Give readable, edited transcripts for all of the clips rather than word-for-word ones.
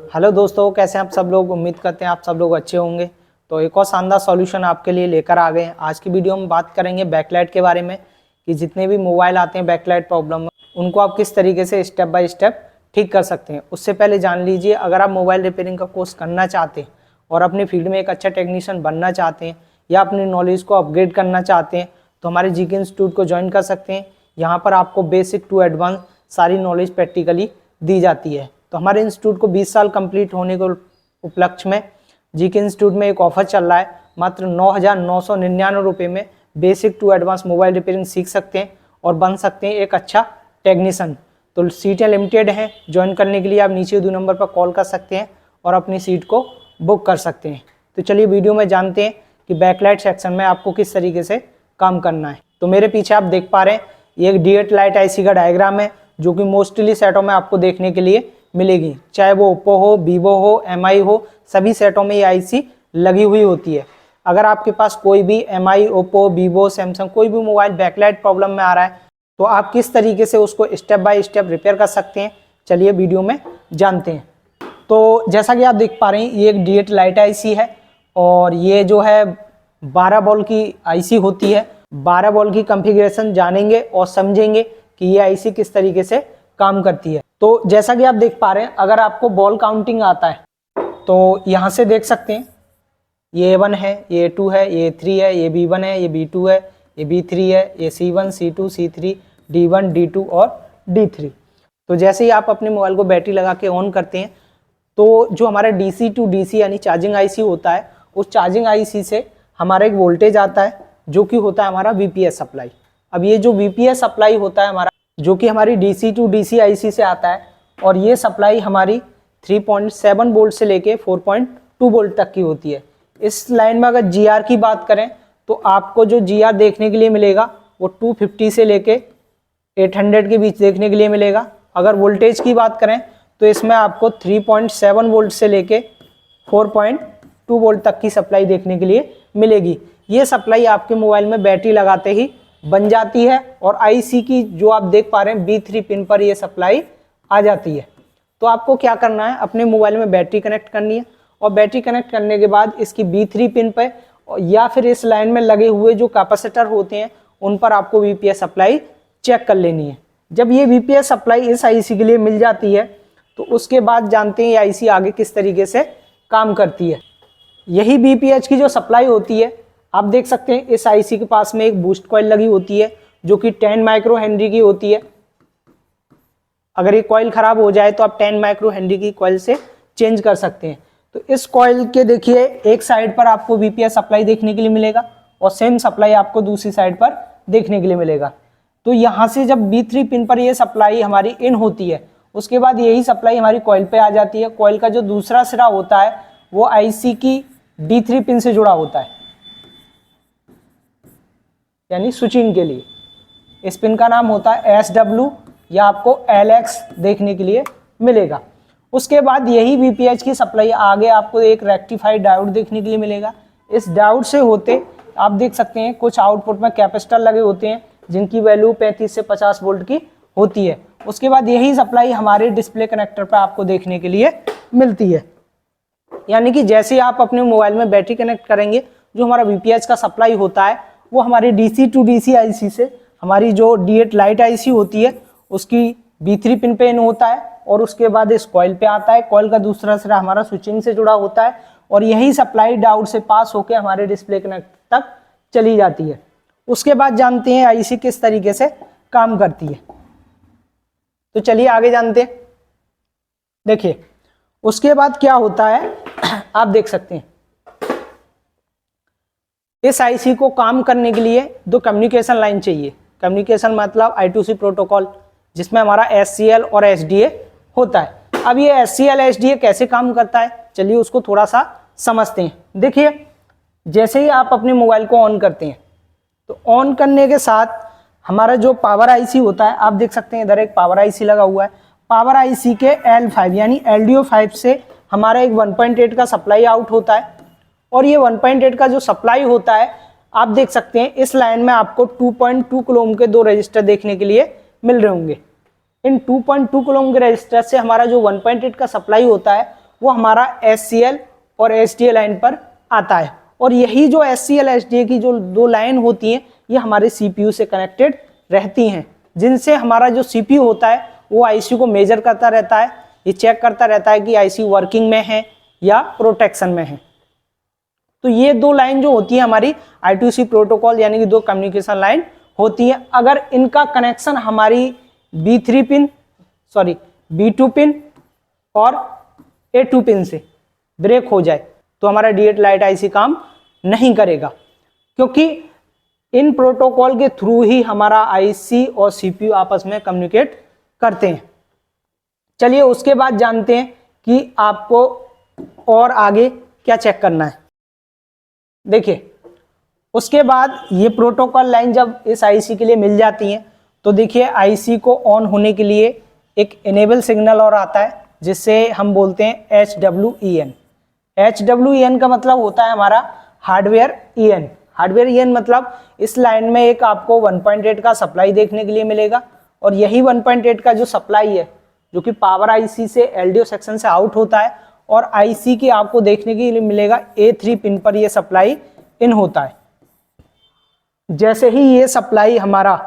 Hello दोस्तों, कैसे हैं आप सब लोग। उम्मीद करते हैं आप सब लोग अच्छे होंगे। तो एक और शानदार सॉल्यूशन आपके लिए लेकर आ गए हैं। आज की वीडियो में बात करेंगे बैकलाइट के बारे में कि जितने भी मोबाइल आते हैं बैकलाइट प्रॉब्लम उनको आप किस तरीके से स्टेप बाय स्टेप ठीक कर सकते हैं। उससे पहले जान लीजिए, अगर आप मोबाइल रिपेयरिंग का कोर्स करना चाहते हैं और अपनी फील्ड में एक अच्छा टेक्नीशियन बनना चाहते हैं या अपनी नॉलेज को अपग्रेड करना चाहते हैं तो हमारे जीके इंस्टीट्यूट को ज्वाइन कर सकते हैं। यहाँ पर आपको बेसिक टू एडवांस सारी नॉलेज प्रैक्टिकली दी जाती है। तो हमारे इंस्टीट्यूट को 20 साल कंप्लीट होने के उपलक्ष्य में जीके इंस्टीट्यूट में एक ऑफर चल रहा है। मात्र 9,999 रुपये में basic to advance mobile repairing सीख सकते हैं और बन सकते हैं एक अच्छा टेक्नीशियन। तो सीटें लिमिटेड हैं। ज्वाइन करने के लिए आप नीचे 2 नंबर पर कॉल कर सकते हैं और अपनी सीट को बुक कर सकते हैं। तो चलिए वीडियो में जानते हैं कि बैकलाइट सेक्शन में आपको किस तरीके से काम करना है। तो मेरे पीछे आप देख पा रहे हैं ये एक D8 लाइट आईसी का डायग्राम है जो कि मोस्टली सेटों में आपको देखने के लिए मिलेगी। चाहे वो ओप्पो हो, वीवो हो, MI हो, सभी सेटों में ये आईसी लगी हुई होती है। अगर आपके पास कोई भी MI, ओप्पो, वीवो, सैमसंग कोई भी मोबाइल बैकलाइट प्रॉब्लम में आ रहा है तो आप किस तरीके से उसको स्टेप बाय स्टेप रिपेयर कर सकते हैं, चलिए वीडियो में जानते हैं। तो जैसा कि आप देख पा रहे हैं ये एक D8 लाइट आईसी है और ये जो है 12 वोल्ट की आईसी होती है। 12 वोल्ट की कॉन्फ़िगरेशन जानेंगे और समझेंगे कि ये आईसी किस तरीके से काम करती है। तो जैसा कि आप देख पा रहे हैं, अगर आपको बॉल काउंटिंग आता है तो यहाँ से देख सकते हैं ये A1 है, ये A2 है, ये A3 है, ये B1 है, ये B2 है, ये B3 है, ये C1, C2, C3, D1, D2 और D3। तो जैसे ही आप अपने मोबाइल को बैटरी लगा के ऑन करते हैं तो जो हमारा DC टू DC यानी चार्जिंग आईसी होता है, उस चार्जिंग आईसी से हमारा एक वोल्टेज आता है जो कि होता है हमारा VPS सप्लाई। अब ये जो VPS सप्लाई होता है हमारा, जो कि हमारी DC टू DC आईसी से आता है और ये सप्लाई हमारी 3.7 वोल्ट से लेके 4.2 वोल्ट तक की होती है। इस लाइन में अगर GR की बात करें तो आपको जो GR देखने के लिए मिलेगा वो 250 से लेके 800 के बीच देखने के लिए मिलेगा। अगर वोल्टेज की बात करें तो इसमें आपको 3.7 वोल्ट से लेके 4.2 वोल्ट तक की सप्लाई देखने के लिए मिलेगी। ये सप्लाई आपके मोबाइल में बैटरी लगाते ही बन जाती है और आईसी की जो आप देख पा रहे हैं B3 पिन पर ये सप्लाई आ जाती है। तो आपको क्या करना है, अपने मोबाइल में बैटरी कनेक्ट करनी है और बैटरी कनेक्ट करने के बाद इसकी B3 पिन पर या फिर इस लाइन में लगे हुए जो कैपेसिटर होते हैं उन पर आपको VPS सप्लाई चेक कर लेनी है। जब ये VPS सप्लाई इस आईसी के लिए मिल जाती है तो उसके बाद जानते हैं ये आईसी आगे किस तरीके से काम करती है। यही VPH की जो सप्लाई होती है, आप देख सकते हैं इस आईसी के पास में एक बूस्ट कॉइल लगी होती है जो कि 10 माइक्रो हेनरी की होती है। अगर ये कॉइल खराब हो जाए तो आप 10 माइक्रो हेनरी की कॉइल से चेंज कर सकते हैं। तो इस कॉइल के देखिए एक साइड पर आपको VPS सप्लाई देखने के लिए मिलेगा और सेम सप्लाई आपको दूसरी साइड पर देखने के लिए मिलेगा। तो यहाँ से जब B3 पिन पर ये सप्लाई हमारी इन होती है उसके बाद यही सप्लाई हमारी कॉइल पे आ जाती है। कॉइल का जो दूसरा सिरा होता है वो आईसी की D3 पिन से जुड़ा होता है यानी स्विचिंग के लिए। इस पिन का नाम होता है SW या आपको LX देखने के लिए मिलेगा। उसके बाद यही VPH की सप्लाई आगे आपको एक रेक्टिफाइड डायोड देखने के लिए मिलेगा। इस डायोड से होते आप देख सकते हैं कुछ आउटपुट में कैपेसिटर लगे होते हैं जिनकी वैल्यू 35 से 50 वोल्ट की होती है। उसके बाद यही सप्लाई हमारे डिस्प्ले कनेक्टर पर आपको देखने के लिए मिलती है। यानी कि जैसे ही आप अपने मोबाइल में बैटरी कनेक्ट करेंगे जो हमारा VPH का सप्लाई होता है वो हमारी DC टू DC आईसी से हमारी जो D8 लाइट आईसी होती है उसकी B3 पिन पे इन होता है और उसके बाद इस कॉइल पे आता है। कॉइल का दूसरा सिरा हमारा स्विचिंग से जुड़ा होता है और यही सप्लाई डायोड से पास होकर हमारे डिस्प्ले कनेक्ट तक चली जाती है। उसके बाद जानते हैं आईसी किस तरीके से काम करती है। तो चलिए आगे जानते हैं। देखिए उसके बाद क्या होता है आप देख सकते हैं इस आईसी को काम करने के लिए 2 कम्युनिकेशन लाइन चाहिए। कम्युनिकेशन मतलब I2C प्रोटोकॉल जिसमें हमारा SCL और SDA होता है। अब ये SCL SDA कैसे काम करता है चलिए उसको थोड़ा सा समझते हैं। देखिए जैसे ही आप अपने मोबाइल को ऑन करते हैं तो ऑन करने के साथ हमारा जो पावर आईसी होता है, आप देख सकते हैं इधर एक पावर आईसी लगा हुआ है। पावर आईसी के L5 यानी LDO5 से हमारा एक 1.8 का सप्लाई आउट होता है और ये 1.8 का जो सप्लाई होता है आप देख सकते हैं इस लाइन में आपको 2.2 किलो ओम के 2 रजिस्टर देखने के लिए मिल रहे होंगे। इन 2.2 किलो ओम के रजिस्टर से हमारा जो 1.8 का सप्लाई होता है वो हमारा SCL और SDA लाइन पर आता है। और यही जो SCL SDA की जो दो लाइन होती हैं ये हमारे CPU से कनेक्टेड रहती हैं, जिनसे हमारा जो CPU होता है वो IC को मेजर करता रहता है, ये चेक करता रहता है कि IC वर्किंग में है या प्रोटेक्शन में है। तो ये दो लाइन जो होती है हमारी I2C प्रोटोकॉल यानी कि दो कम्युनिकेशन लाइन होती है। अगर इनका कनेक्शन हमारी B2 पिन और A2 पिन से ब्रेक हो जाए तो हमारा D8 लाइट IC काम नहीं करेगा, क्योंकि इन प्रोटोकॉल के थ्रू ही हमारा IC और CPU आपस में कम्युनिकेट करते हैं। चलिए उसके बाद जानते हैं कि आपको और आगे क्या चेक करना है। देखिए उसके बाद ये प्रोटोकॉल लाइन जब इस IC के लिए मिल जाती है तो देखिए IC को ऑन होने के लिए एक इनेबल सिग्नल और आता है जिससे हम बोलते हैं HWEN। HWEN का मतलब होता है हमारा हार्डवेयर EN। हार्डवेयर EN मतलब इस लाइन में एक आपको 1.8 का सप्लाई देखने के लिए मिलेगा, और यही 1.8 का जो सप्लाई है जो कि पावर IC से LDO सेक्शन से आउट होता है और IC की आपको देखने के लिए मिलेगा A3 पिन पर ये सप्लाई इन होता है। जैसे ही ये सप्लाई हमारा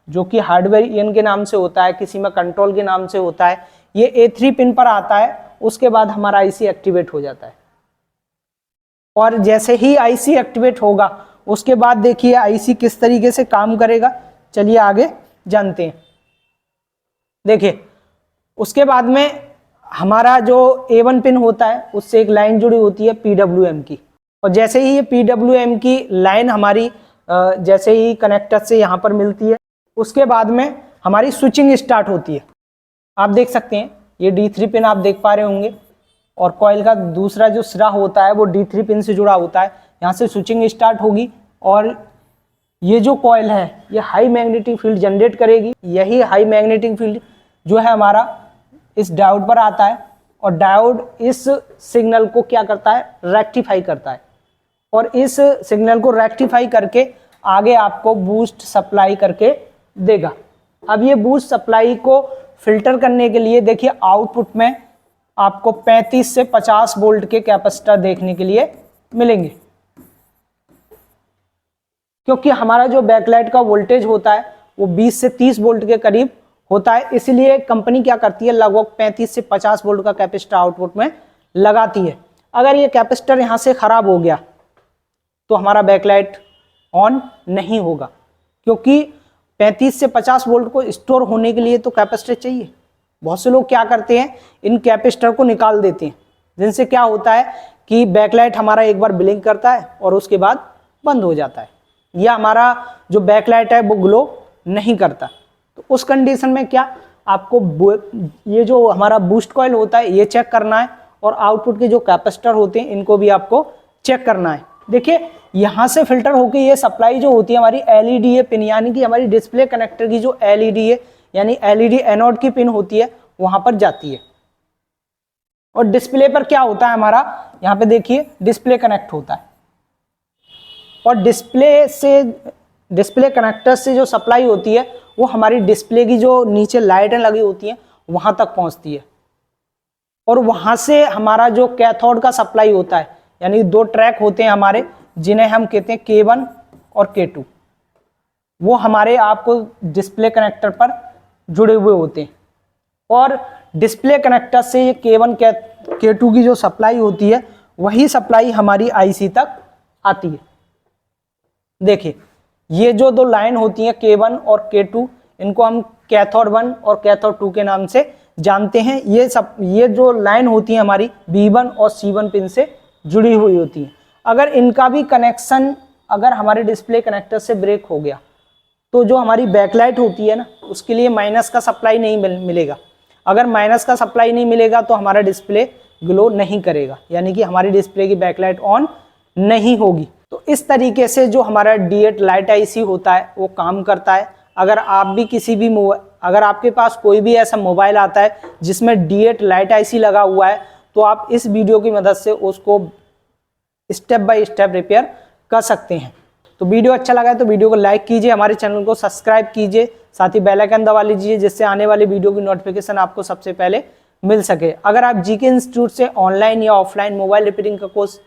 जो कि हार्डवेयर EN के नाम से होता है, किसी में कंट्रोल के नाम से होता है, ये A3 पिन पर आता है, उसके बाद हमारा IC एक्टिवेट हो जाता है। और जैसे ही IC एक्टिवेट होगा उसके बाद देखिए IC किस तरीके से काम करेगा, चलिए आगे जानते हैं। देखिए उसके बाद में हमारा जो A1 पिन होता है उससे एक लाइन जुड़ी होती है PWM की, और जैसे ही ये PWM की लाइन हमारी जैसे ही कनेक्टर से यहाँ पर मिलती है उसके बाद में हमारी स्विचिंग स्टार्ट होती है। आप देख सकते हैं ये D3 पिन आप देख पा रहे होंगे, और कॉइल का दूसरा जो सिरा होता है वो D3 पिन से जुड़ा होता है। यहाँ से स्विचिंग स्टार्ट होगी और ये जो कॉइल है ये हाई मैग्नेटिक फील्ड जनरेट करेगी। यही हाई मैग्नेटिक फील्ड जो है हमारा इस डायोड पर आता है, और डायोड इस सिग्नल को क्या करता है, रेक्टिफाई करता है, और इस सिग्नल को रेक्टिफाई करके आगे आपको बूस्ट सप्लाई करके देगा। अब ये बूस्ट सप्लाई को फिल्टर करने के लिए देखिए आउटपुट में आपको 35 से 50 वोल्ट के कैपेसिटर देखने के लिए मिलेंगे, क्योंकि हमारा जो बैकलाइट का वोल्टेज होता है वो 20 से 30 वोल्ट के करीब होता है। इसलिए कंपनी क्या करती है, लगभग 35 से 50 वोल्ट का कैपेसिटर आउटपुट में लगाती है। अगर ये कैपेसिटर यहाँ से खराब हो गया तो हमारा बैकलाइट ऑन नहीं होगा, क्योंकि 35 से 50 वोल्ट को स्टोर होने के लिए तो कैपेसिटर चाहिए। बहुत से लोग क्या करते हैं, इन कैपेसिटर को निकाल देते हैं, जिनसे क्या होता है कि बैकलाइट हमारा एक बार ब्लिंक करता है और उसके बाद बंद हो जाता है, या हमारा जो बैकलाइट है वो ग्लो नहीं करता। तो उस कंडीशन में क्या आपको ये जो हमारा बूस्ट कॉइल होता है ये चेक करना है, और आउटपुट के जो कैपेसिटर होते हैं इनको भी आपको चेक करना है। देखिए यहाँ से फिल्टर होकर ये सप्लाई जो होती है हमारी LEDA पिन यानी कि हमारी डिस्प्ले कनेक्टर की जो LEDA यानी LED एनोड की पिन होती है वहां पर जाती है। और डिस्प्ले पर क्या होता है हमारा, यहाँ पे देखिए डिस्प्ले कनेक्ट होता है, और डिस्प्ले कनेक्टर से जो सप्लाई होती है वो हमारी डिस्प्ले की जो नीचे लाइटें लगी होती हैं वहां तक पहुंचती है, और वहां से हमारा जो कैथोड का सप्लाई होता है यानी दो ट्रैक होते हैं हमारे जिन्हें हम कहते हैं K1 और K2, वो हमारे आपको डिस्प्ले कनेक्टर पर जुड़े हुए होते हैं। और डिस्प्ले कनेक्टर से ये K1 K2 की जो सप्लाई होती है वही सप्लाई हमारी IC तक आती है। देखिए ये जो दो लाइन होती हैं K1 और K2 इनको हम कैथोड 1 और कैथोड 2 के नाम से जानते हैं। ये जो लाइन होती है हमारी B1 और C1 पिन से जुड़ी हुई होती है। अगर इनका भी कनेक्शन अगर हमारे डिस्प्ले कनेक्टर से ब्रेक हो गया तो जो हमारी बैकलाइट होती है ना उसके लिए माइनस का सप्लाई नहीं मिलेगा। अगर माइनस का सप्लाई नहीं मिलेगा तो हमारा डिस्प्ले ग्लो नहीं करेगा, यानी कि हमारी डिस्प्ले की बैकलाइट ऑन नहीं होगी। तो इस तरीके से जो हमारा D8 लाइट IC होता है वो काम करता है। अगर आप भी अगर आपके पास कोई भी ऐसा मोबाइल आता है जिसमें D8 लाइट IC लगा हुआ है तो आप इस वीडियो की मदद से उसको स्टेप बाय स्टेप रिपेयर कर सकते हैं। तो वीडियो अच्छा लगा है तो वीडियो को लाइक कीजिए, हमारे चैनल को सब्सक्राइब कीजिए, साथ ही बेल आइकन दबा लीजिए जिससे आने वाली वीडियो की नोटिफिकेशन आपको सबसे पहले मिल सके। अगर आप जीके इंस्टीट्यूट से ऑनलाइन या ऑफलाइन मोबाइल रिपेयरिंग का कोर्स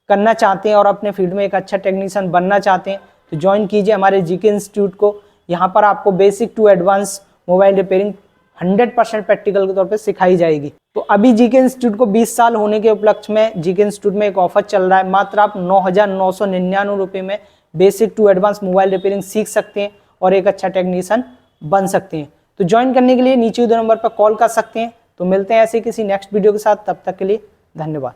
करना चाहते हैं और अपने फील्ड में एक अच्छा टेक्नीशियन बनना चाहते हैं तो ज्वाइन कीजिए हमारे जीके इंस्टीट्यूट को। यहाँ पर आपको basic to advance mobile repairing 100% practical के तौर पे सिखाई जाएगी। तो अभी जीके इंस्टीट्यूट को 20 साल होने के उपलक्ष्य में जीके इंस्टीट्यूट में एक ऑफर चल रहा है। मात्र आप 9,999 रुपये में basic to advance mobile repairing सीख सकते हैं और एक अच्छा टेक्नीशियन बन सकते हैं। तो ज्वाइन करने के लिए नीचे दो नंबर पर कॉल कर सकते हैं। तो मिलते हैं ऐसे किसी नेक्स्ट वीडियो के साथ, तब तक के लिए धन्यवाद।